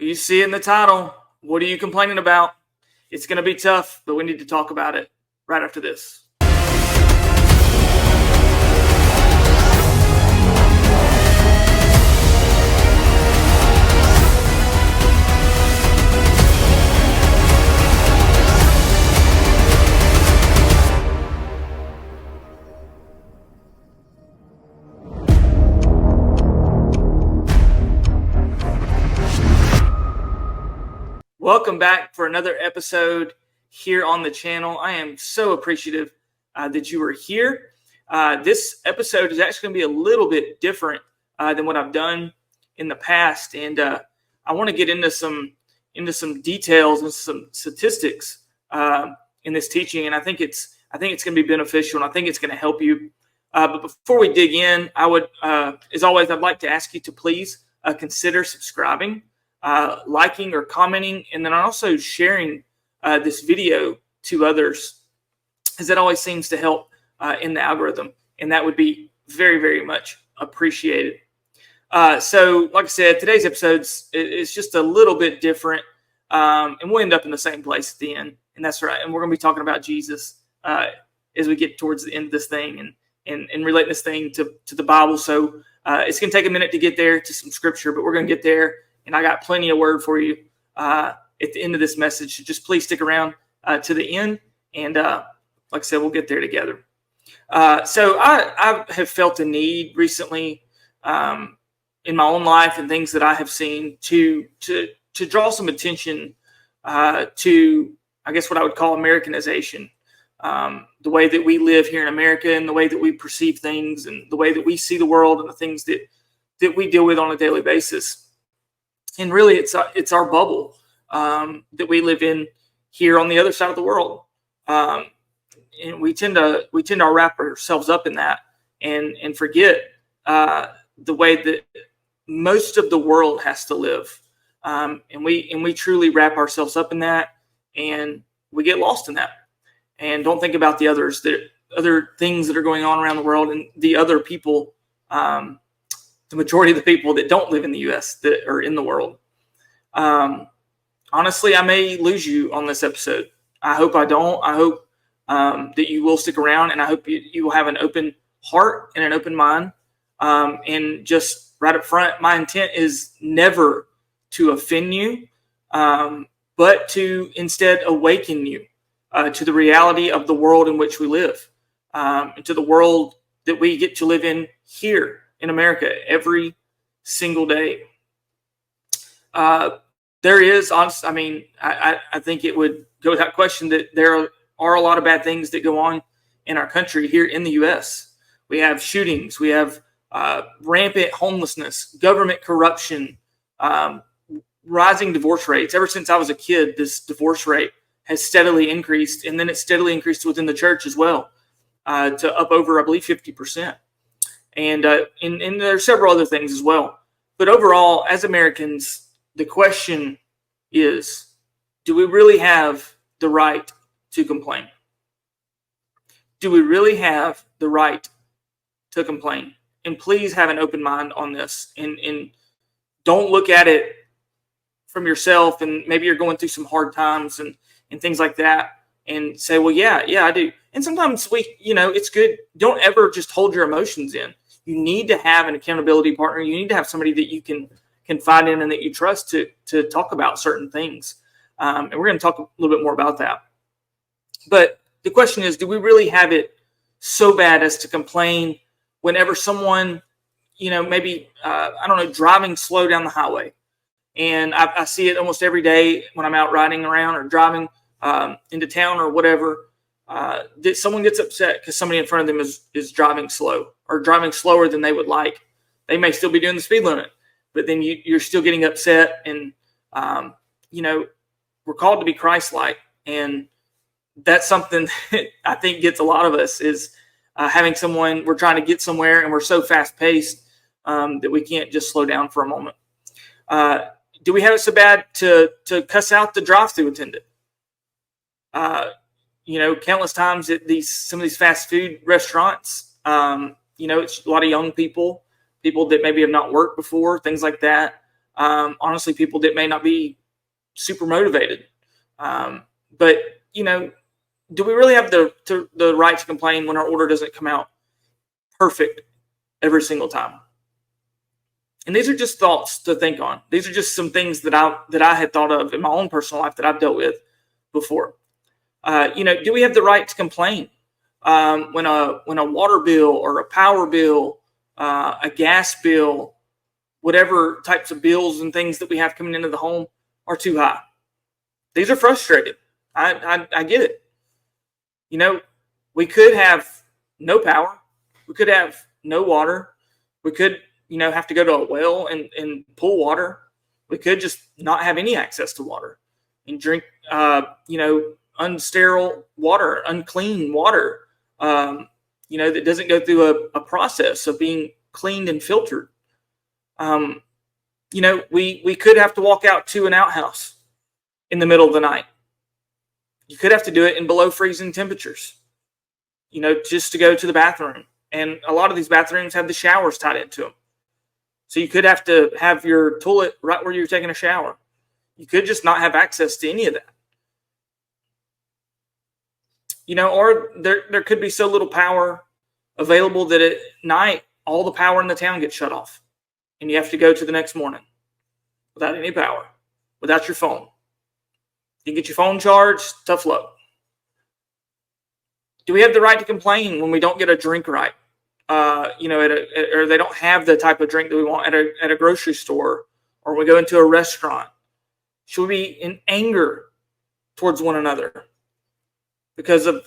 You see it in the title. What are you complaining about? It's going to be tough, but we need to talk about it right after this. Welcome back for another episode here on the channel. I am so appreciative that you are here. This episode is actually going to be a little bit different than what I've done in the past, and I want to get into some details and some statistics in this teaching. And I think it's going to be beneficial, and I think it's going to help you. But before we dig in, I would, as always, I'd like to ask you to please consider subscribing, liking or commenting, and then also sharing this video to others, as that always seems to help in the algorithm, and that would be very, very much appreciated. So like I said, today's episode is just a little bit different, and we'll end up in the same place at the end, and that's right. And we're going to be talking about Jesus as we get towards the end of this thing and relating this thing to the Bible. So it's going to take a minute to get there to some scripture, but we're going to get there. And I got plenty of word for you at the end of this message. So just please stick around to the end. And like I said, we'll get there together. So I have felt a need recently in my own life and things that I have seen to draw some attention to, I guess, what I would call Americanization. The way that we live here in America and the way that we perceive things and the way that we see the world and the things that we deal with on a daily basis. And really, it's our bubble that we live in here on the other side of the world, and we tend to wrap ourselves up in that and forget the way that most of the world has to live, and we truly wrap ourselves up in that, and we get lost in that, and don't think about the other things that are going on around the world and the other people. The majority of the people that don't live in the U.S. that are in the world. Honestly, I may lose you on this episode. I hope I don't. I hope that you will stick around, and I hope you will have an open heart and an open mind. And just right up front, my intent is never to offend you, but to instead awaken you to the reality of the world in which we live, and to the world that we get to live in here in America every single day. There is, honest. I mean, I think it would go without question that there are a lot of bad things that go on in our country here in the U.S. We have shootings, we have rampant homelessness, government corruption, rising divorce rates. Ever since I was a kid, this divorce rate has steadily increased, and then it's steadily increased within the church as well, to up over, I believe, 50%. And there are several other things as well. But overall, as Americans, the question is, do we really have the right to complain? Do we really have the right to complain? And please have an open mind on this. And don't look at it from yourself, and maybe you're going through some hard times and things like that, and say, well, yeah, I do. And sometimes it's good. Don't ever just hold your emotions in. You need to have an accountability partner. You need to have somebody that you can confide in and that you trust to talk about certain things. And we're going to talk a little bit more about that. But the question is, do we really have it so bad as to complain whenever someone, maybe, driving slow down the highway? And I see it almost every day when I'm out riding around or driving into town or whatever. That someone gets upset because somebody in front of them is driving slow or driving slower than they would like. They may still be doing the speed limit, but then you're still getting upset. And, we're called to be Christ-like. And that's something that I think gets a lot of us is having someone, we're trying to get somewhere and we're so fast-paced that we can't just slow down for a moment. Do we have it so bad to cuss out the drive-thru attendant? Countless times at some of these fast food restaurants, it's a lot of young people that maybe have not worked before, things like that. Honestly, people that may not be super motivated. But, do we really have the right to complain when our order doesn't come out perfect every single time? And these are just thoughts to think on. These are just some things that I had thought of in my own personal life that I've dealt with before. Do we have the right to complain when a water bill or a power bill, a gas bill, whatever types of bills and things that we have coming into the home are too high? These are frustrating. I get it. We could have no power. We could have no water. We could, have to go to a well and pull water. We could just not have any access to water and drink, unsterile water, unclean water, that doesn't go through a process of being cleaned and filtered. We could have to walk out to an outhouse in the middle of the night. You could have to do it in below freezing temperatures, just to go to the bathroom. And a lot of these bathrooms have the showers tied into them. So you could have to have your toilet right where you're taking a shower. You could just not have access to any of that. Or there could be so little power available that at night, all the power in the town gets shut off. And you have to go to the next morning without any power, without your phone. You get your phone charged, tough luck. Do we have the right to complain when we don't get a drink right? Or they don't have the type of drink that we want at a grocery store, or we go into a restaurant? Should we be in anger towards one another because of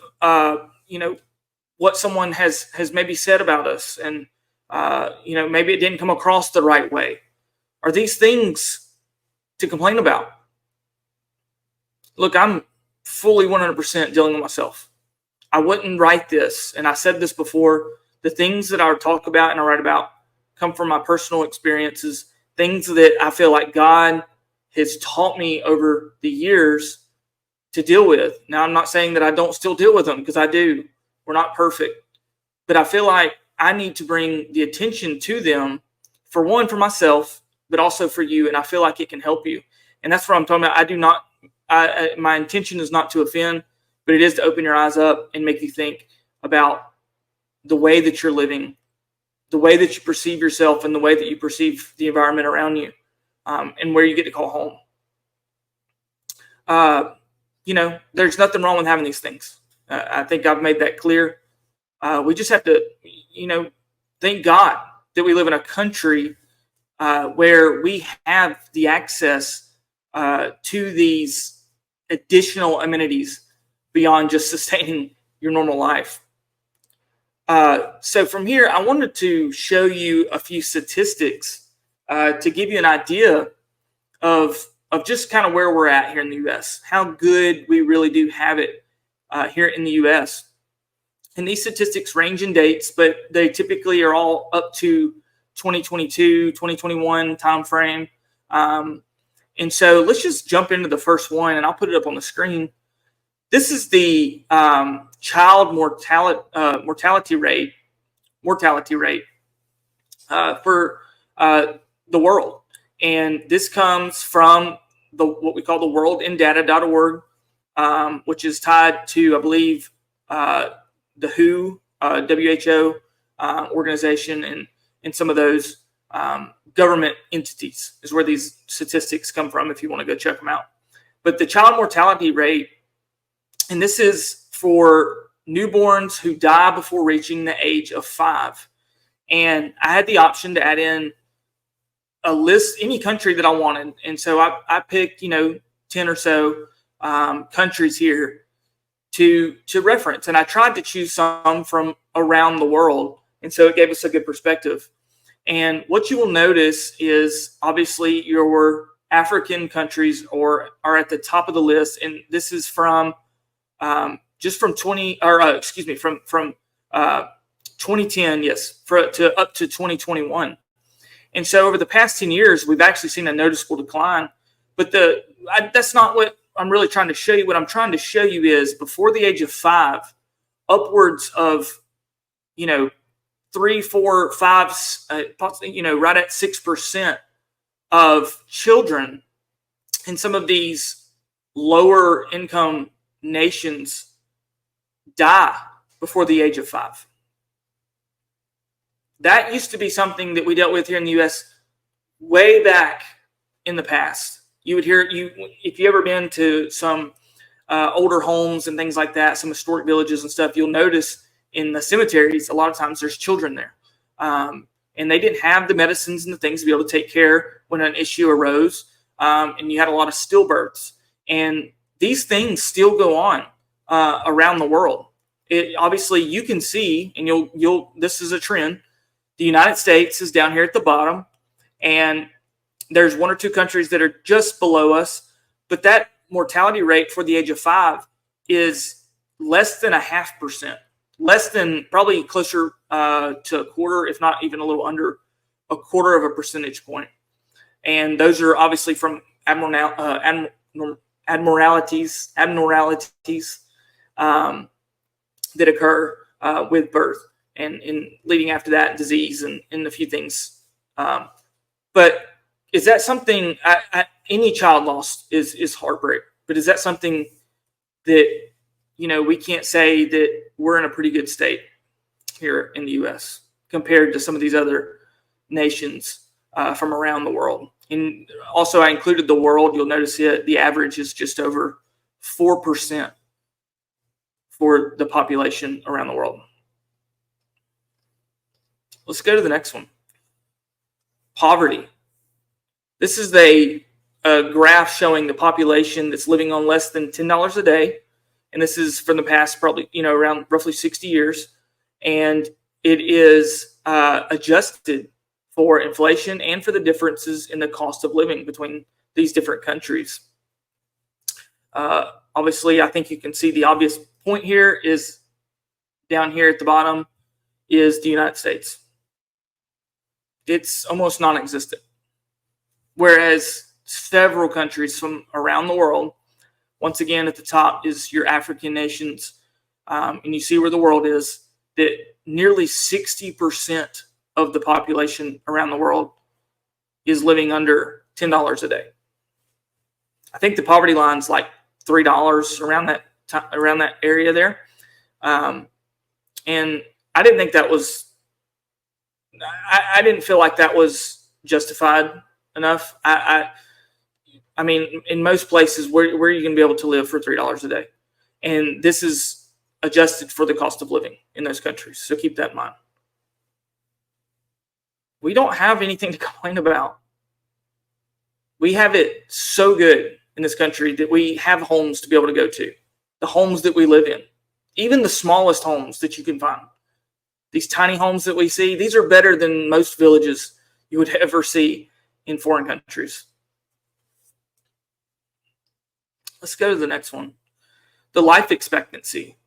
what someone has maybe said about us, and maybe it didn't come across the right way? Are these things to complain about? Look, I'm fully 100% dealing with myself. I wouldn't write this, and I said this before. The things that I talk about and I write about come from my personal experiences, things that I feel like God has taught me over the years to deal with. Now, I'm not saying that I don't still deal with them, because I do. We're not perfect. But I feel like I need to bring the attention to them, for one, for myself, but also for you. And I feel like it can help you. And that's what I'm talking about. My intention is not to offend, but it is to open your eyes up and make you think about the way that you're living, the way that you perceive yourself, and the way that you perceive the environment around you, and where you get to call home. There's nothing wrong with having these things. I think I've made that clear. We just have to, thank God that we live in a country where we have the access to these additional amenities beyond just sustaining your normal life. So from here, I wanted to show you a few statistics to give you an idea of just kind of where we're at here in the U.S., how good we really do have it here in the U.S. And these statistics range in dates, but they typically are all up to 2022, 2021 timeframe. And so let's just jump into the first one, and I'll put it up on the screen. This is the child mortality rate for the world. And this comes from what we call the worldindata.org, which is tied to, I believe, the WHO, WHO organization, and some of those government entities is where these statistics come from, if you want to go check them out. But the child mortality rate, and this is for newborns who die before reaching the age of 5. And I had the option to add in a list, any country that I wanted. And so I picked, 10 or so countries here to reference. And I tried to choose some from around the world. And so it gave us a good perspective. And what you will notice is obviously your African countries are at the top of the list. And this is from just from 2010, yes, to up to 2021. And so over the past 10 years, we've actually seen a noticeable decline. But that's not what I'm really trying to show you. What I'm trying to show you is before the age of 5, upwards of, 3, 4, 5, right at 6% of children in some of these lower income nations die before the age of 5. That used to be something that we dealt with here in the U.S. way back in the past. You would hear, if you ever been to some older homes and things like that, some historic villages and stuff, you'll notice in the cemeteries, a lot of times there's children there. And they didn't have the medicines and the things to be able to take care when an issue arose. And you had a lot of stillbirths. And these things still go on around the world. Obviously, you can see, and this is a trend. The United States is down here at the bottom, and there's 1 or 2 countries that are just below us. But that mortality rate for the age of 5 is less than 0.5%, less than, probably closer to a quarter, if not even a little under a quarter of a percentage point. And those are obviously from abnormalities that occur with birth and in leading after that, disease and a few things. But is that something, any child loss is heartbreak, but is that something that, we can't say that we're in a pretty good state here in the U.S. compared to some of these other nations from around the world? And also, I included the world. You'll notice the average is just over 4% for the population around the world. Let's go to the next one. Poverty. This is a graph showing the population that's living on less than $10 a day. And this is from the past, probably, around roughly 60 years. And it is adjusted for inflation and for the differences in the cost of living between these different countries. Obviously, I think you can see the obvious point here is down here at the bottom is the United States. It's almost non-existent. Whereas several countries from around the world, once again, at the top is your African nations. And you see where the world is, that nearly 60% of the population around the world is living under $10 a day. I think the poverty line's like $3 around that area there. And I didn't think that was, I didn't feel like that was justified enough. I mean, in most places, where are you going to be able to live for $3 a day? And this is adjusted for the cost of living in those countries. So keep that in mind. We don't have anything to complain about. We have it so good in this country that we have homes to be able to go to, the homes that we live in, even the smallest homes that you can find. These tiny homes that we see, these are better than most villages you would ever see in foreign countries. Let's go to the next one. The life expectancy.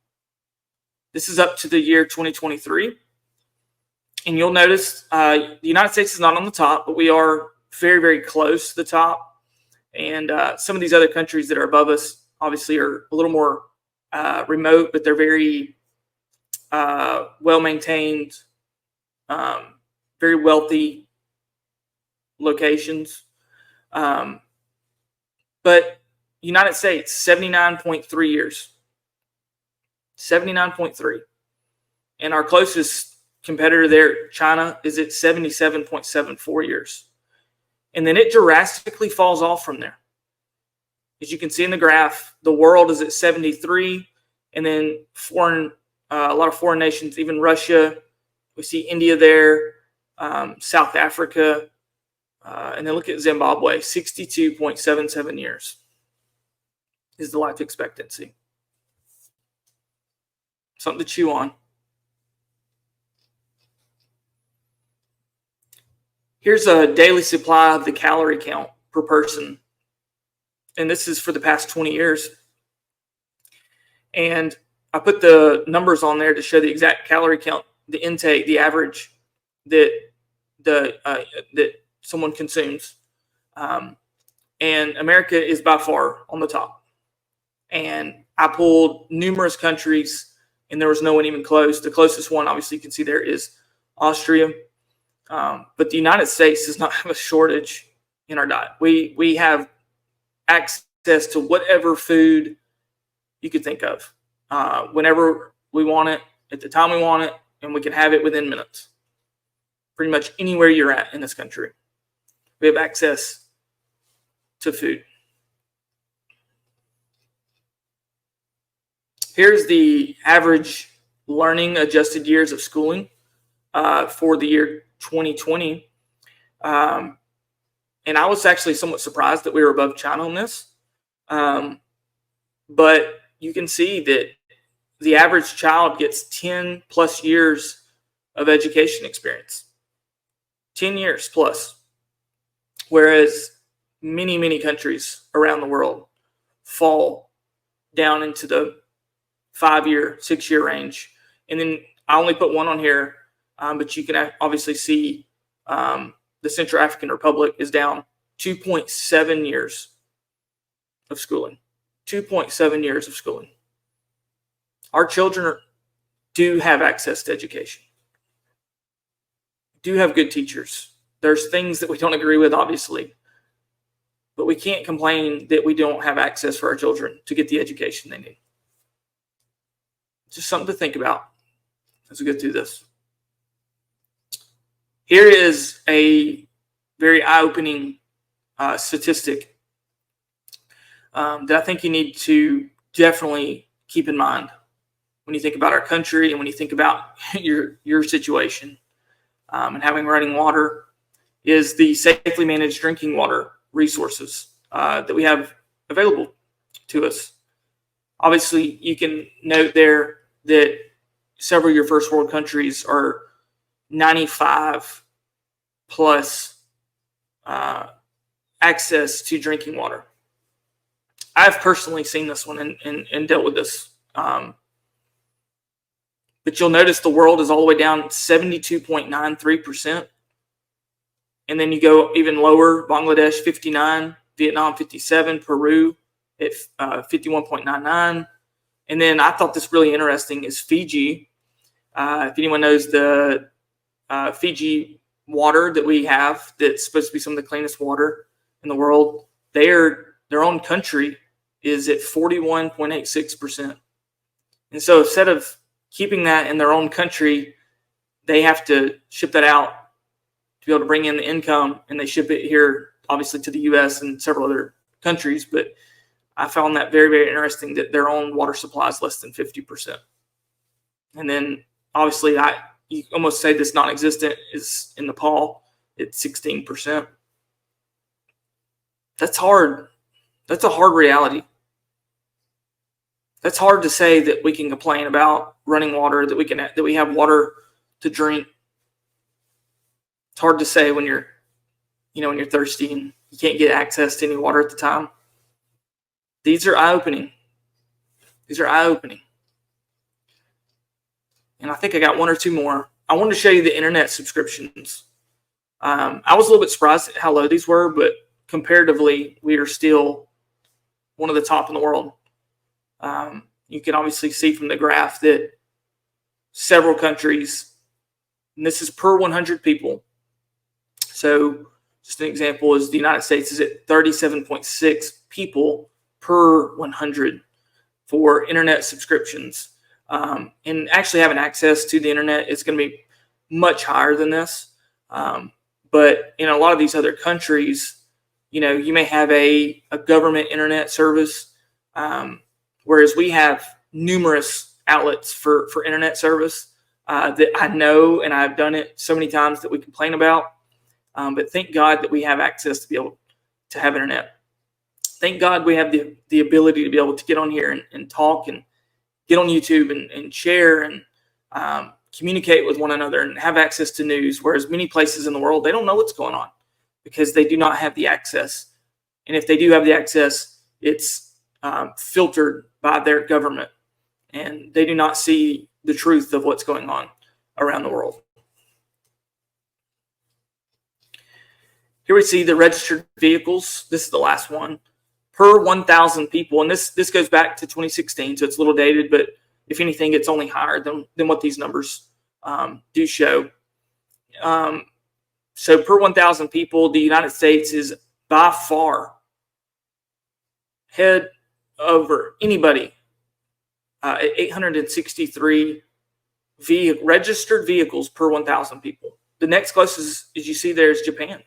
This is up to the year 2023. And you'll notice the United States is not on the top, but we are very, very close to the top. And some of these other countries that are above us obviously are a little more remote, but they're very well-maintained, very wealthy locations. But United States, 79.3 years. 79.3. And our closest competitor there, China, is at 77.74 years. And then it drastically falls off from there. As you can see in the graph, the world is at 73, and then a lot of foreign nations, even Russia, we see India there, South Africa, and then look at Zimbabwe, 62.77 years is the life expectancy. Something to chew on. Here's a daily supply of the calorie count per person. And this is for the past 20 years. And I put the numbers on there to show the exact calorie count, the intake, the average that that someone consumes. And America is by far on the top. And I pulled numerous countries, and there was no one even close. The closest one, obviously, you can see there is Austria. But the United States does not have a shortage in our diet. We have access to whatever food you could think of, whenever we want it, at the time we want it, and we can have it within minutes. Pretty much anywhere you're at in this country, we have access to food. Here's the average learning adjusted years of schooling for the year 2020. And I was actually somewhat surprised that we were above China on this. But you can see that the average child gets 10 plus years of education experience. 10 years plus. Whereas many, many countries around the world fall down into the 5-year, 6-year range. And then I only put one on here, but you can obviously see the Central African Republic is down 2.7 years of schooling. 2.7 years of schooling. Our children do have access to education. Do have good teachers. There's things that we don't agree with, obviously, but we can't complain that we don't have access for our children to get the education they need. Just something to think about as we go through this. Here is a very eye-opening statistic that I think you need to definitely keep in mind when you think about our country and when you think about your situation. And having running water is the safely managed drinking water resources that we have available to us. Obviously, you can note there that several of your first world countries are 95 plus access to drinking water. I've personally seen this one and dealt with this. But you'll notice the world is all the way down 72.93%. And then you go even lower, Bangladesh 59, Vietnam 57, Peru at 51.99. And then I thought this really interesting is Fiji. If anyone knows the Fiji water that we have, that's supposed to be some of the cleanest water in the world, their own country is at 41.86%. And so instead of keeping that in their own country, they have to ship that out to be able to bring in the income, and they ship it here, obviously, to the U.S. and several other countries. But I found that very, very interesting that their own water supply is less than 50%. And then, obviously, you almost say this non-existent is in Nepal. It's 16%. That's hard. That's a hard reality. That's hard to say that we can complain about running water, that we have water to drink. It's hard to say when you're thirsty and you can't get access to any water at the time. These are eye-opening. And I think I got one or two more. I wanted to show you the internet subscriptions. I was a little bit surprised at how low these were, but comparatively, we are still one of the top in the world. You can obviously see from the graph that several countries, and this is per 100 people. So just an example is the United States is at 37.6 people per 100 for internet subscriptions. And actually having access to the internet is going to be much higher than this. But in a lot of these other countries, you may have a government internet service, whereas we have numerous outlets for internet service that I know, and I've done it so many times that we complain about. But thank God that we have access to be able to have internet. Thank God we have the ability to be able to get on here and talk and get on YouTube and share and communicate with one another and have access to news, whereas many places in the world, they don't know what's going on because they do not have the access. And if they do have the access, it's filtered by their government, and they do not see the truth of what's going on around the world. Here we see the registered vehicles. This is the last one. Per 1,000 people, and this goes back to 2016, so it's a little dated, but if anything, it's only higher than what these numbers do show. So per 1,000 people, the United States is by far head over anybody at 863 registered vehicles per 1,000 people. The next closest, as you see there, is Japan.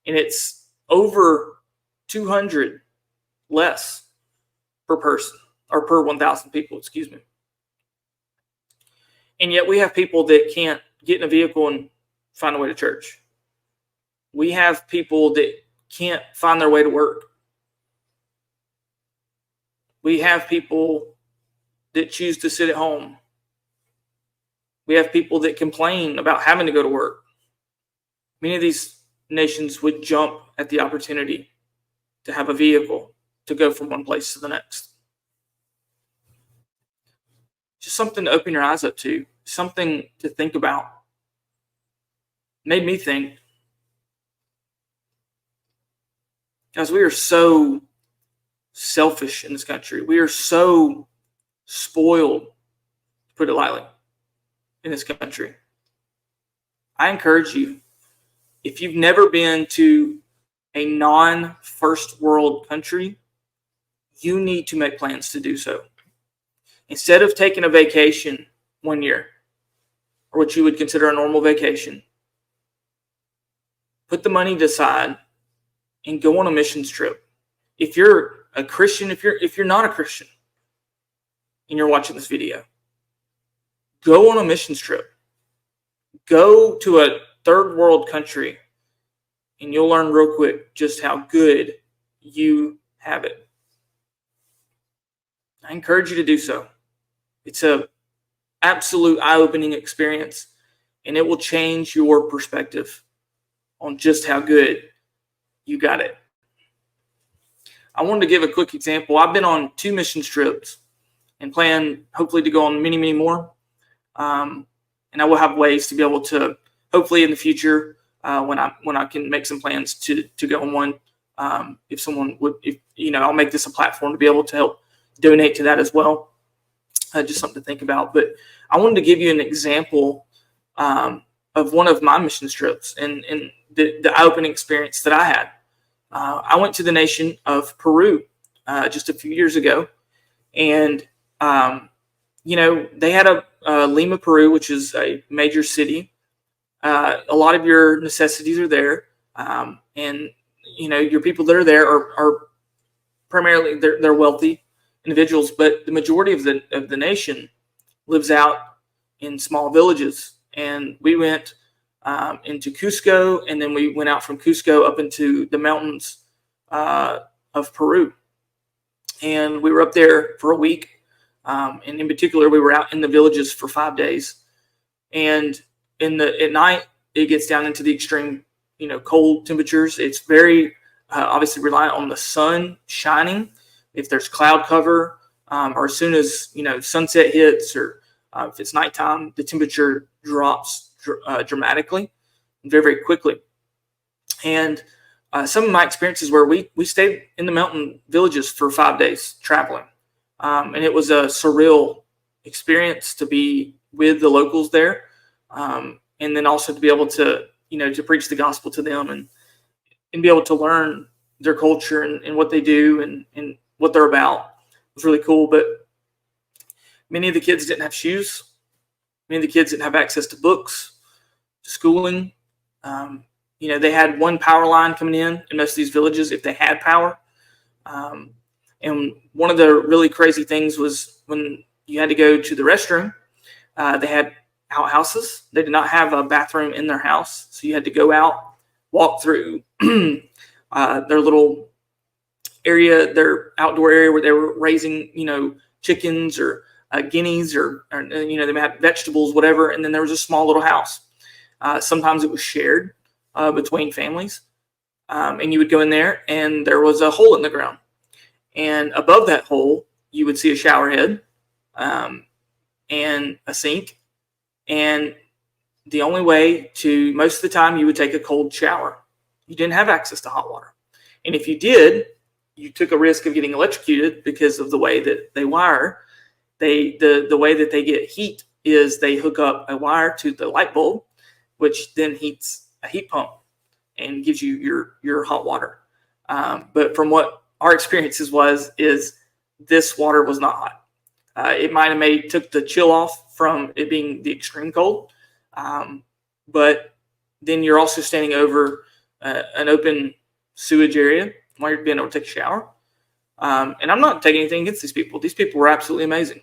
And it's over 200 less per person, or per 1,000 people, excuse me. And yet we have people that can't get in a vehicle and find a way to church. We have people that can't find their way to work. We have people that choose to sit at home. We have people that complain about having to go to work. Many of these nations would jump at the opportunity to have a vehicle to go from one place to the next. Just something to open your eyes up to, something to think about. Made me think. Guys, we are so selfish in this country. We are so spoiled, to put it lightly, in this country. I encourage you, if you've never been to a non-first world country, you need to make plans to do so. Instead of taking a vacation one year, or what you would consider a normal vacation, put the money aside and go on a missions trip. If you're a Christian, if you're not a Christian and you're watching this video, go on a missions trip. Go to a third world country and you'll learn real quick just how good you have it. I encourage you to do so. It's an absolute eye-opening experience, and it will change your perspective on just how good you got it. I wanted to give a quick example. I've been on 2 missions trips and plan hopefully to go on many, many more. And I will have ways to be able to, hopefully in the future, when I can make some plans to go on one. If someone would, I'll make this a platform to be able to help donate to that as well. Just something to think about. But I wanted to give you an example of one of my mission trips and the eye-opening experience that I had. I went to the nation of Peru just a few years ago, and they had a Lima, Peru, which is a major city. A lot of your necessities are there, and your people that are there are primarily they're wealthy individuals, but the majority of the nation lives out in small villages. And we went into Cusco, and then we went out from Cusco up into the mountains of Peru. And we were up there for a week. And in particular, we were out in the villages for 5 days. And at night, it gets down into the extreme, cold temperatures. It's very obviously reliant on the sun shining. If there's cloud cover, or as soon as sunset hits, or if it's nighttime, the temperature drops dramatically, very, very quickly. And some of my experiences where we stayed in the mountain villages for 5 days traveling, and it was a surreal experience to be with the locals there, and then also to be able to to preach the gospel to them and be able to learn their culture and what they do and what they're about. It was really cool. But many of the kids didn't have shoes. Many of the kids didn't have access to books, to schooling. They had one power line coming in most of these villages if they had power. And one of the really crazy things was when you had to go to the restroom, they had outhouses. They did not have a bathroom in their house. So you had to go out, walk through their little area, their outdoor area where they were raising, chickens or guineas or they had vegetables, whatever. And then there was a small little house. Sometimes it was shared between families. And you would go in there and there was a hole in the ground. And above that hole, you would see a shower head and a sink. And the only way most of the time, you would take a cold shower. You didn't have access to hot water. And if you did, you took a risk of getting electrocuted because of the way that they wire. The way that they get heat is they hook up a wire to the light bulb, which then heats a heat pump and gives you your hot water. But from what our experiences is this water was not hot. It might have took the chill off from it being the extreme cold. But then you're also standing over an open sewage area while you're being able to take a shower. And I'm not taking anything against these people. These people were absolutely amazing.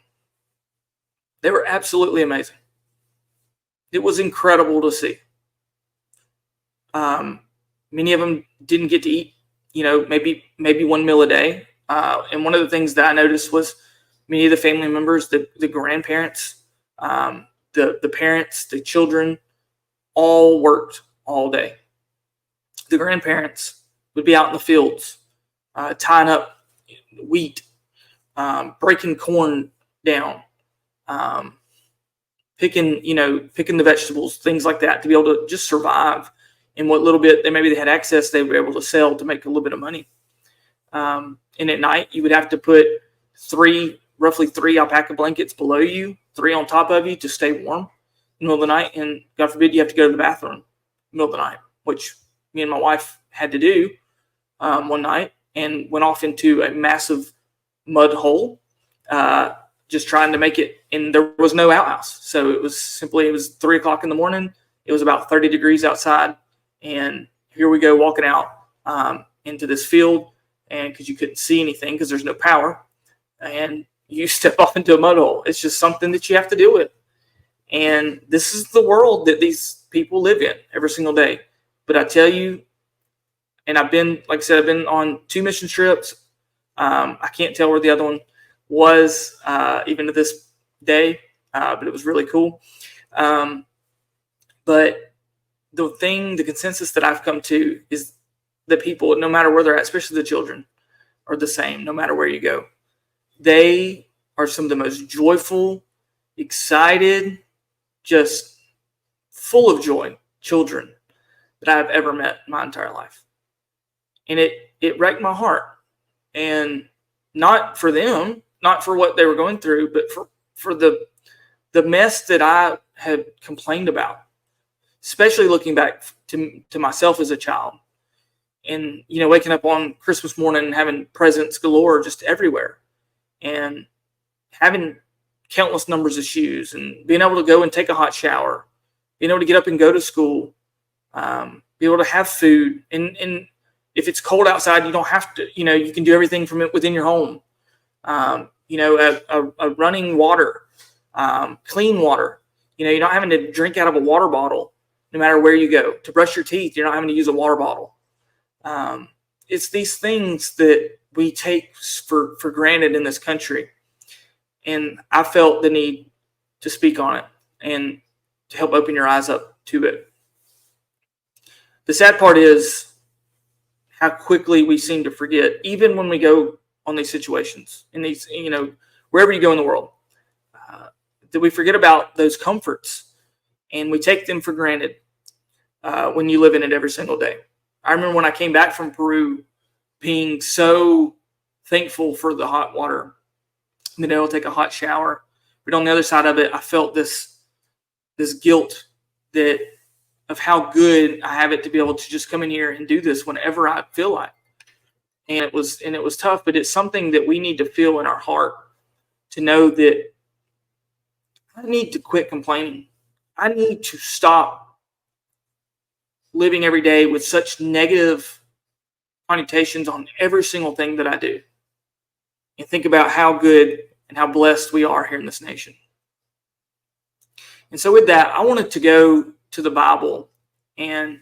They were absolutely amazing. It was incredible to see. Many of them didn't get to eat, maybe one meal a day. And one of the things that I noticed was many of the family members, the grandparents, the parents, the children, all worked all day. The grandparents would be out in the fields, tying up wheat, breaking corn down, picking the vegetables, things like that, to be able to just survive. And what little bit they had access, they were able to sell to make a little bit of money. And at night, you would have to put roughly three alpaca blankets below you, 3 on top of you to stay warm in the middle of the night. And God forbid you have to go to the bathroom in the middle of the night, which me and my wife had to do one night, and went off into a massive mud hole, just trying to make it. And there was no outhouse. So it was 3 o'clock in the morning. It was about 30 degrees outside. And here we go walking out into this field, and because you couldn't see anything because there's no power, and you step off into a mud hole. It's just something that you have to deal with. And this is the world that these people live in every single day. But I tell you, and I've been on 2 mission trips. I can't tell where the other one was, even to this day, but it was really cool. But the consensus that I've come to is the people, no matter where they're at, especially the children, are the same, no matter where you go. They are some of the most joyful, excited, just full of joy children that I've ever met in my entire life. And it wrecked my heart. And not for them, not for what they were going through, but for the mess that I had complained about, especially looking back to myself as a child. And, waking up on Christmas morning and having presents galore just everywhere, and having countless numbers of shoes, and being able to go and take a hot shower, being able to get up and go to school, be able to have food. And if it's cold outside, you don't have to, you can do everything from it within your home. A running water, clean water. You're not having to drink out of a water bottle no matter where you go. To brush your teeth, you're not having to use a water bottle. It's these things that we take for granted in this country. And I felt the need to speak on it and to help open your eyes up to it. The sad part is how quickly we seem to forget, even when we go on these situations, in these, wherever you go in the world, that we forget about those comforts, and we take them for granted when you live in it every single day. I remember when I came back from Peru, being so thankful for the hot water, being able to take a hot shower. But on the other side of it, I felt this guilt of how good I have it to be able to just come in here and do this whenever I feel like. And it was tough, but it's something that we need to feel in our heart, to know that I need to quit complaining. I need to stop living every day with such negative connotations on every single thing that I do, and think about how good and how blessed we are here in this nation. And so with that, I wanted to go to the Bible, and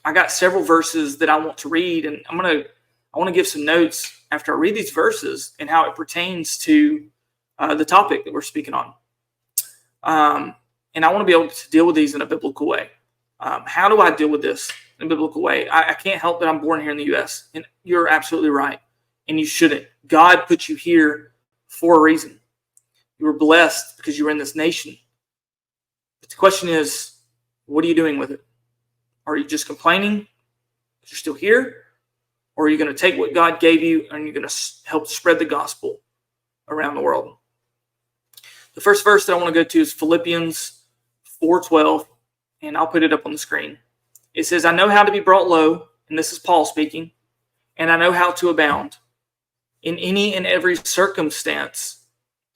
I got several verses that I want to read, and I want to give some notes after I read these verses and how it pertains to the topic that we're speaking on. And I want to be able to deal with these in a biblical way. How do I deal with this in a biblical way? I can't help that I'm born here in the U.S., and you're absolutely right, and you shouldn't. God put you here for a reason. You were blessed because you were in this nation. But the question is, what are you doing with it? Are you just complaining that you're still here? Or are you going to take what God gave you and you're going to help spread the gospel around the world? The first verse that I want to go to is Philippians 4:12, and I'll put it up on the screen. It says, I know how to be brought low, and this is Paul speaking, and I know how to abound. In any and every circumstance,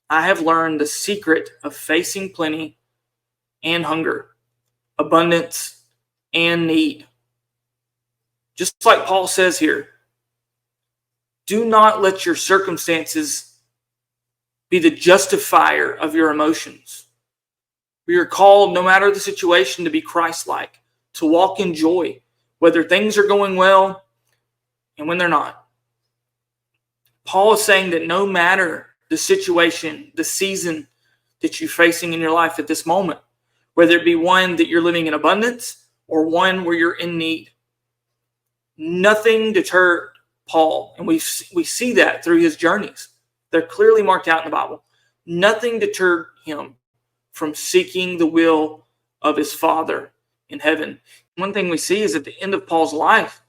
I have learned the secret of facing plenty and hunger, abundance and need. Just like Paul says here, do not let your circumstances be the justifier of your emotions. We are called, no matter the situation, to be Christ-like, to walk in joy, whether things are going well and when they're not. Paul is saying that no matter the situation, the season that you're facing in your life at this moment, whether it be one that you're living in abundance or one where you're in need, nothing deterred Paul. And we see that through his journeys. They're clearly marked out in the Bible. Nothing deterred him from seeking the will of his Father in heaven. One thing we see is at the end of Paul's life,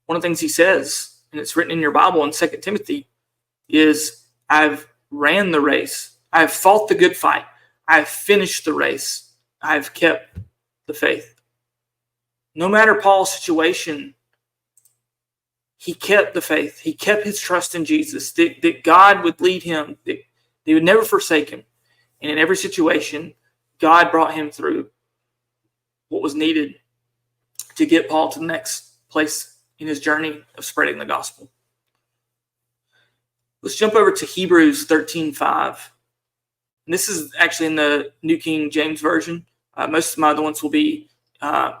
one of the things he says, and it's written in your Bible in 2 Timothy, is, I've ran the race. I've fought the good fight. I've finished the race. I've kept the faith. No matter Paul's situation, he kept the faith. He kept his trust in Jesus, that God would lead him, that he would never forsake him. And in every situation, God brought him through what was needed to get Paul to the next place in his journey of spreading the gospel. Let's jump over to Hebrews 13:5. And this is actually in the New King James Version. Most of my other ones will be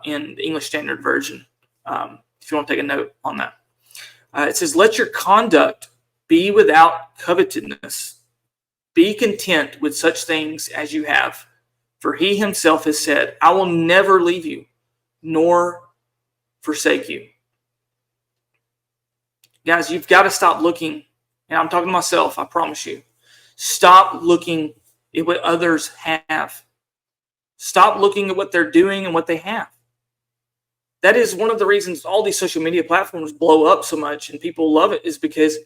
in the English Standard Version, if you want to take a note on that. It says, let your conduct be without covetousness. Be content with such things as you have. For he himself has said, I will never leave you, nor forsake you. Guys, you've got to stop looking, and I'm talking to myself, I promise you. Stop looking at what others have. Stop looking at what they're doing and what they have. That is one of the reasons all these social media platforms blow up so much and people love it, is because,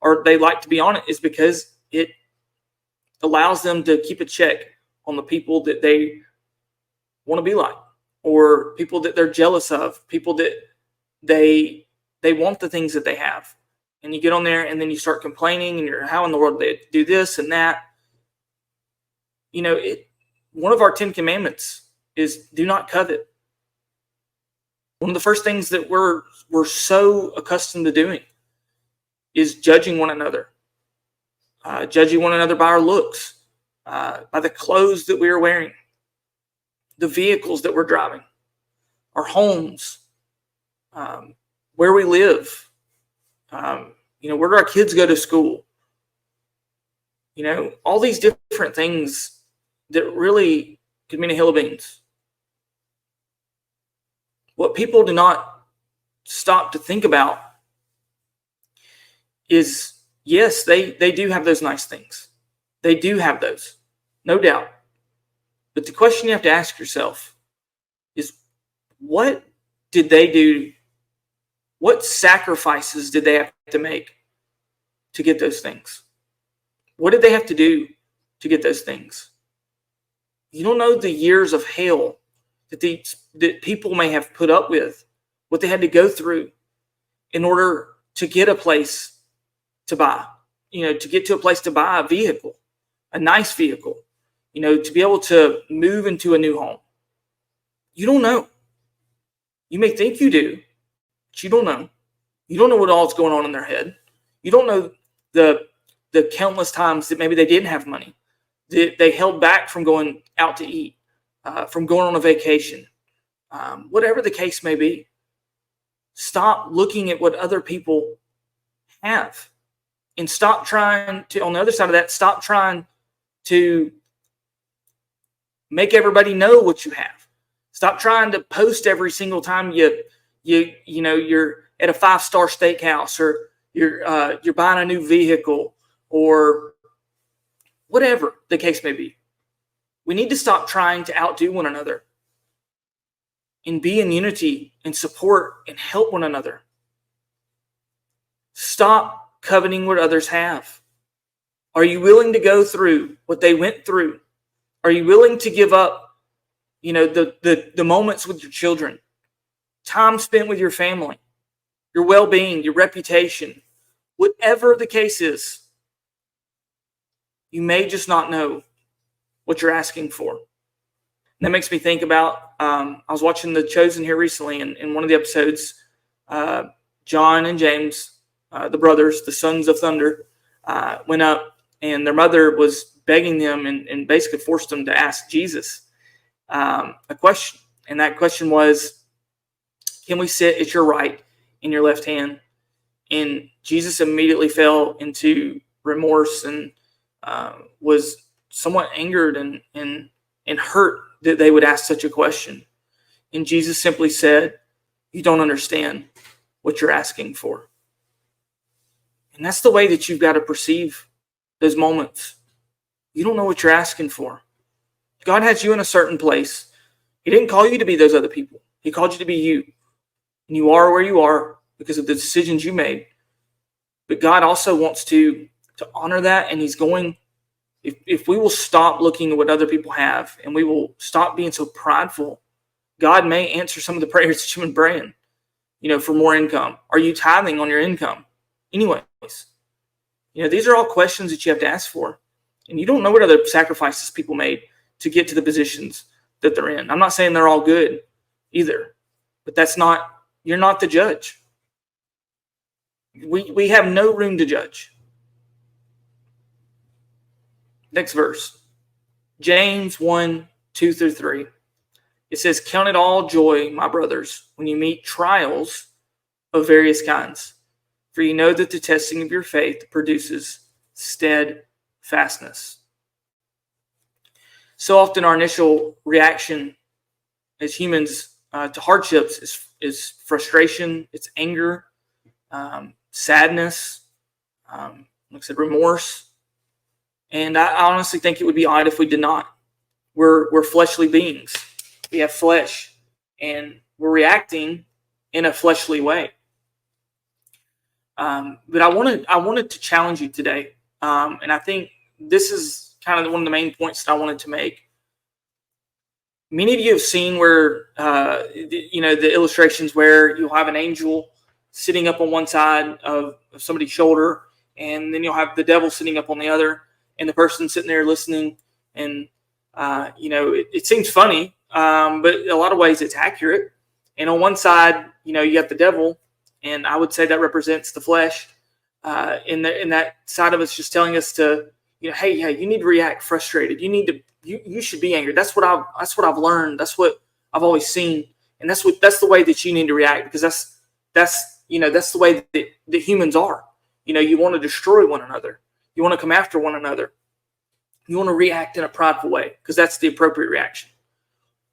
or they like to be on it, is because it allows them to keep a check on the people that they want to be like, or people that they're jealous of, people that they want the things that they have. And you get on there and then you start complaining and you're, how in the world they do this and that? You know, one of our 10 commandments is do not covet. One of the first things that we're so accustomed to doing is judging one another. Judging one another by our looks, by the clothes that we are wearing, the vehicles that we're driving, our homes, where we live, where do our kids go to school? All these different things that really could mean a hill of beans. What people do not stop to think about is, yes, they do have those nice things. They do have those, no doubt. But the question you have to ask yourself is, what did they do? What sacrifices did they have to make to get those things? What did they have to do to get those things? You don't know the years of hell that people may have put up with, what they had to go through in order to get a place to buy, to get to a place to buy a vehicle, a nice vehicle, to be able to move into a new home. You don't know. You may think you do, but you don't know. You don't know what all is going on in their head. You don't know the countless times that maybe they didn't have money, that they held back from going out to eat, from going on a vacation, whatever the case may be. Stop looking at what other people have, and stop trying to, on the other side of that, stop trying to make everybody know what you have. Stop trying to post every single time you're at a 5-star steakhouse, or you're buying a new vehicle, or whatever the case may be. We need to stop trying to outdo one another and be in unity and support and help one another. Stop coveting what others have. Are you willing to go through what they went through? Are you willing to give up, the moments with your children, time spent with your family, your well-being, your reputation, whatever the case is, you may just not know what you're asking for. And that makes me think about, I was watching The Chosen here recently, and in one of the episodes, John and James, the brothers, the sons of thunder, went up, and their mother was begging them and basically forced them to ask Jesus a question. And that question was, can we sit at your right and your left hand? And Jesus immediately fell into remorse and was somewhat angered and hurt that they would ask such a question. And Jesus simply said, you don't understand what you're asking for. And that's the way that you've got to perceive those moments. You don't know what you're asking for. God has you in a certain place. He didn't call you to be those other people. He called you to be you. And you are where you are because of the decisions you made. But God also wants to honor that, and he's going, if we will stop looking at what other people have and we will stop being so prideful, God may answer some of the prayers that you've been praying, for more income. Are you tithing on your income? Anyways, these are all questions that you have to ask for. And you don't know what other sacrifices people made to get to the positions that they're in. I'm not saying they're all good either, but you're not the judge. We have no room to judge. Next verse, James 1:2-3. It says, count it all joy, my brothers, when you meet trials of various kinds. For you know that the testing of your faith produces steadfastness. So often our initial reaction as humans to hardships is frustration, it's anger, sadness, like I said, remorse. And I honestly think it would be odd if we did not. We're fleshly beings. We have flesh, and we're reacting in a fleshly way. But I wanted to challenge you today, and I think this is kind of one of the main points that I wanted to make. Many of you have seen where the illustrations where you'll have an angel sitting up on one side of somebody's shoulder, and then you'll have the devil sitting up on the other, and the person sitting there listening. And it seems funny, but in a lot of ways it's accurate. And on one side, you got the devil, and I would say that represents the flesh. In that side of us, just telling us to, hey, you need to react frustrated. You should be angry. That's what I've learned. That's what I've always seen, and that's the way that you need to react, because that's the way that humans are. You want to destroy one another. You want to come after one another. You want to react in a prideful way because that's the appropriate reaction.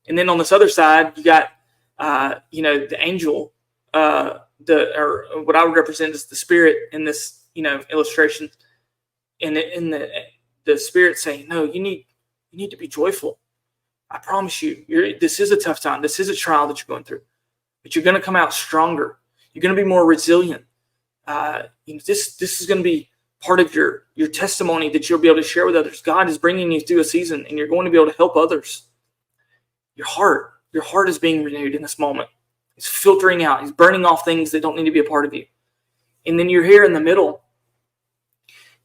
And then on this other side, you got the angel, or what I would represent as the spirit in this illustration, and in the spirit saying, no, you need to be joyful. I promise you, this is a tough time. This is a trial that you're going through, but you're going to come out stronger. You're going to be more resilient. This is going to be part of your testimony that you'll be able to share with others. God is bringing you through a season, and you're going to be able to help others. Your heart is being renewed in this moment. It's filtering out. It's burning off things that don't need to be a part of you. And then you're here in the middle,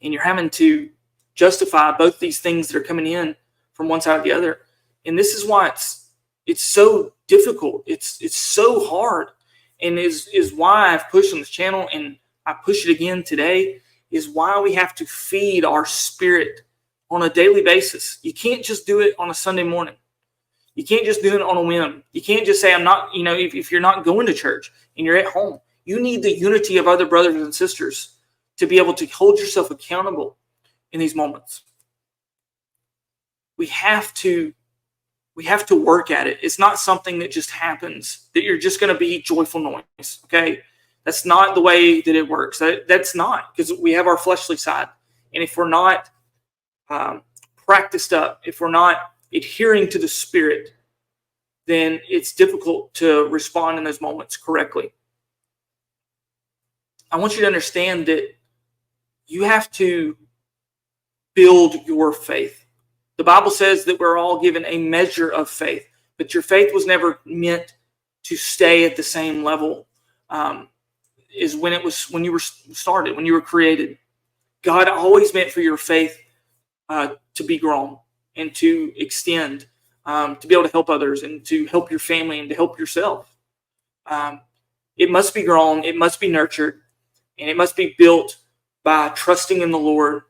and you're having to justify both these things that are coming in from one side or the other. And this is why it's so difficult. It's so hard, and is why I've pushed on this channel, and I push it again today, is why we have to feed our spirit on a daily basis. You can't just do it on a Sunday morning. You can't just do it on a whim. You can't just say, I'm not, if you're not going to church and you're at home, you need the unity of other brothers and sisters to be able to hold yourself accountable in these moments. We have to work at it. It's not something that just happens, that you're just going to be joyful noise. Okay. That's not the way that it works. That's not, because we have our fleshly side. And if we're not practiced up, if we're not adhering to the Spirit, then it's difficult to respond in those moments correctly. I want you to understand that you have to build your faith. The Bible says that we're all given a measure of faith, but your faith was never meant to stay at the same level. is when you were started, when you were created. God always meant for your faith to be grown and to extend, to be able to help others and to help your family and to help yourself. It must be grown, it must be nurtured, and it must be built by trusting in the Lord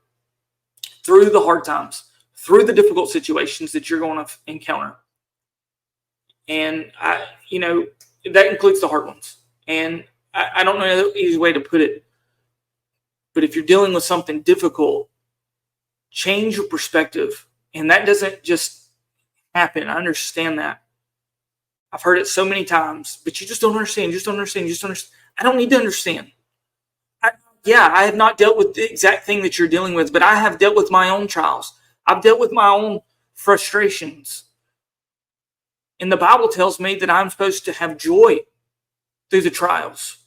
through the hard times, through the difficult situations that you're going to encounter. And that includes the hard ones. And I don't know the easy way to put it, but if you're dealing with something difficult, change your perspective. And that doesn't just happen. I understand that. I've heard it so many times, but you just don't understand. You just don't understand. You just don't understand. I don't need to understand. I have not dealt with the exact thing that you're dealing with, but I have dealt with my own trials. I've dealt with my own frustrations. And the Bible tells me that I'm supposed to have joy through the trials.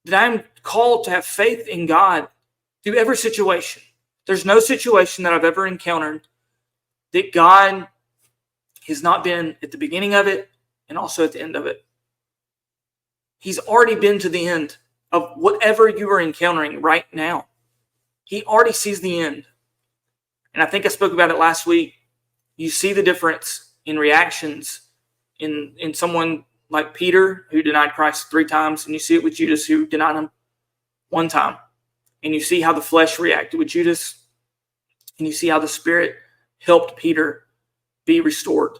That I'm called to have faith in God through every situation. There's no situation that I've ever encountered that God has not been at the beginning of it and also at the end of it. He's already been to the end of whatever you are encountering right now. He already sees the end. And I think I spoke about it last week. You see the difference in reactions in someone like Peter, who denied Christ 3 times, and you see it with Judas, who denied him 1 time. And you see how the flesh reacted with Judas, and you see how the Spirit helped Peter be restored,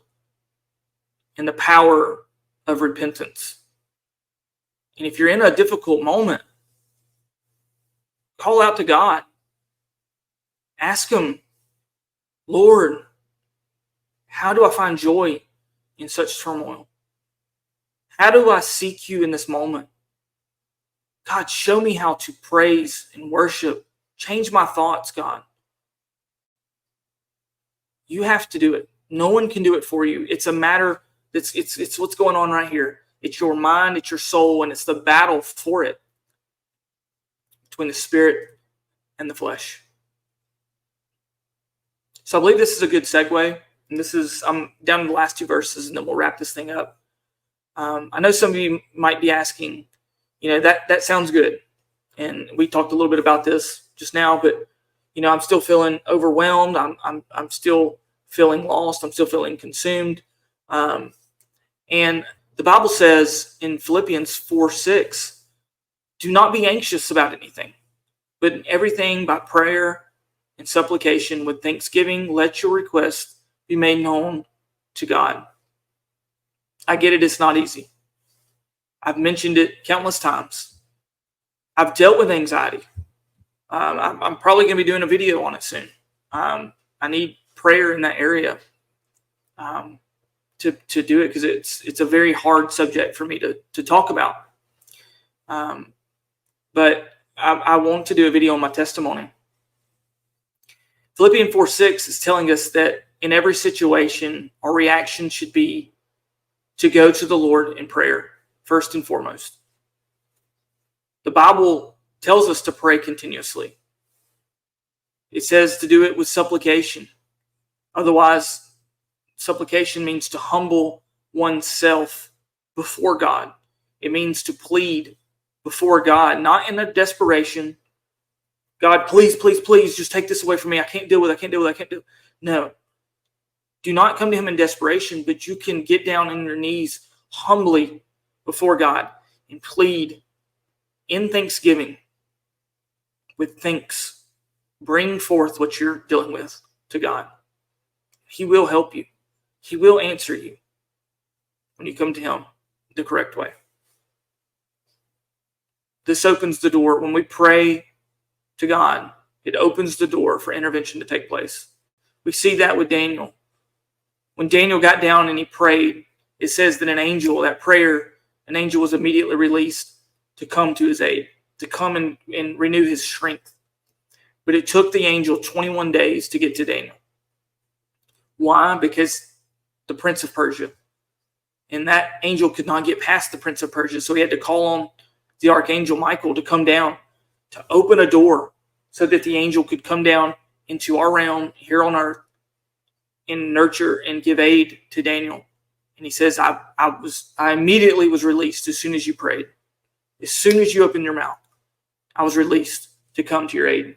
and the power of repentance. And if you're in a difficult moment, call out to God. Ask Him, Lord, how do I find joy in such turmoil? How do I seek you in this moment? God, show me how to praise and worship. Change my thoughts, God. You have to do it. No one can do it for you. It's a matter, it's what's going on right here. It's your mind, it's your soul, and it's the battle for it between the spirit and the flesh. So I believe this is a good segue. And I'm down to the last 2 verses, and then we'll wrap this thing up. I know some of you might be asking, that sounds good. And we talked a little bit about this just now, but I'm still feeling overwhelmed. I'm still feeling lost. I'm still feeling consumed. And the Bible says in Philippians 4:6, do not be anxious about anything, but in everything by prayer and supplication with thanksgiving, let your requests be made known to God. I get it. It's not easy. I've mentioned it countless times. I've dealt with anxiety. I'm probably going to be doing a video on it soon. I need prayer in that area to do it, because it's a very hard subject for me to talk about. But I want to do a video on my testimony. Philippians 4:6 is telling us that in every situation, our reaction should be to go to the Lord in prayer, first and foremost. The Bible tells us to pray continuously. It says to do it with supplication. Otherwise, supplication means to humble oneself before God. It means to plead before God, not in a desperation. God, please, please, please, just take this away from me. I can't deal with it. No. Do not come to Him in desperation, but you can get down on your knees humbly before God and plead in thanksgiving with thanks. Bring forth what you're dealing with to God. He will help you. He will answer you when you come to Him the correct way. This opens the door. When we pray to God, it opens the door for intervention to take place. We see that with Daniel. When Daniel got down and he prayed, it says that an angel was immediately released to come to his aid, to come and renew his strength. But it took the angel 21 days to get to Daniel. Why? Because the prince of Persia. And that angel could not get past the prince of Persia, so he had to call on the archangel Michael to come down to open a door so that the angel could come down into our realm here on earth and nurture and give aid to Daniel. And he says, I immediately was released as soon as you prayed. As soon as you opened your mouth, I was released to come to your aid.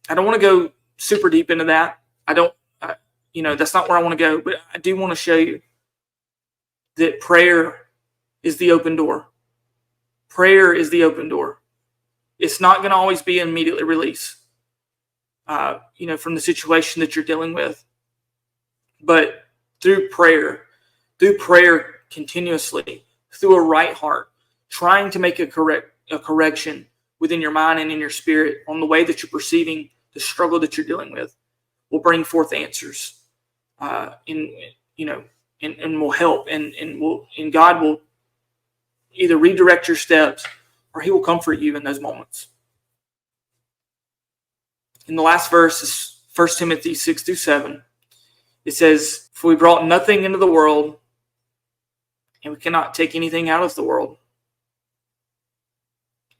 I don't want to go super deep into that. That's not where I want to go, but I do want to show you that prayer is the open door. Prayer is the open door. It's not going to always be an immediate release, from the situation that you're dealing with. But through prayer continuously, through a right heart, trying to make a correction within your mind and in your spirit on the way that you're perceiving the struggle that you're dealing with, will bring forth answers, and will help, and God will either redirect your steps or He will comfort you in those moments. In the last verse is 1 Timothy 6-7. It says, "For we brought nothing into the world, and we cannot take anything out of the world."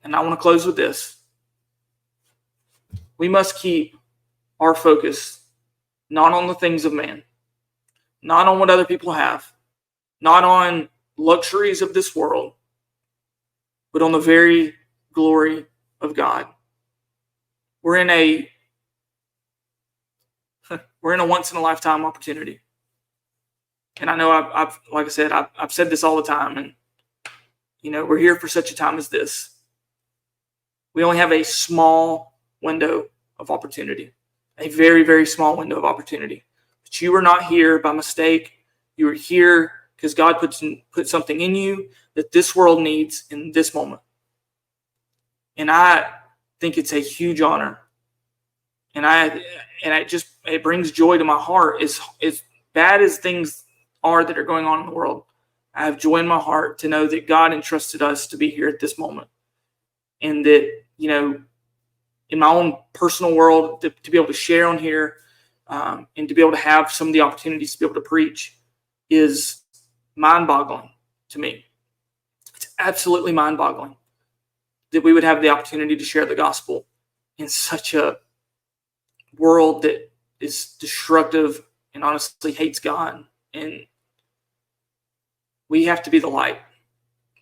And I want to close with this. We must keep our focus not on the things of man, not on what other people have, not on luxuries of this world, but on the very glory of God. We're in a once in a lifetime opportunity. And I know I've said this all the time, and we're here for such a time as this. We only have a small window of opportunity, a very, very small window of opportunity. But you are not here by mistake. You are here because God put something in you that this world needs in this moment. And I think it's a huge honor. And it brings joy to my heart. As bad as things are that are going on in the world, I have joy in my heart to know that God entrusted us to be here at this moment. And that, in my own personal world, to be able to share on here, and to be able to have some of the opportunities to be able to preach is mind-boggling to me. It's absolutely mind-boggling that we would have the opportunity to share the gospel in such a world that is destructive and honestly hates God. And we have to be the light.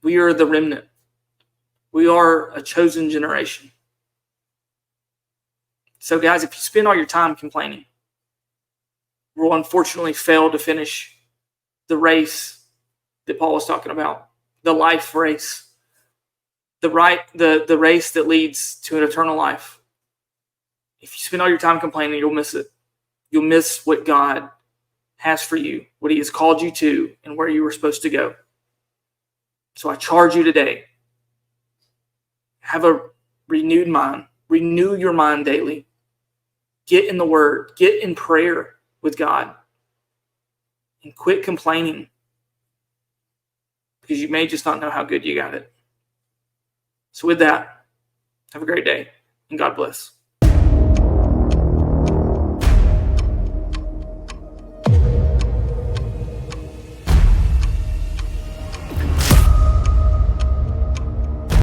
We are the remnant. We are a chosen generation. So guys, if you spend all your time complaining, we'll unfortunately fail to finish the race that Paul was talking about, the life race, the race that leads to an eternal life. If you spend all your time complaining, you'll miss it. You'll miss what God has for you, what He has called you to, and where you were supposed to go. So I charge you today, have a renewed mind. Renew your mind daily. Get in the Word. Get in prayer with God. And quit complaining, because you may just not know how good you got it. So with that, have a great day, and God bless.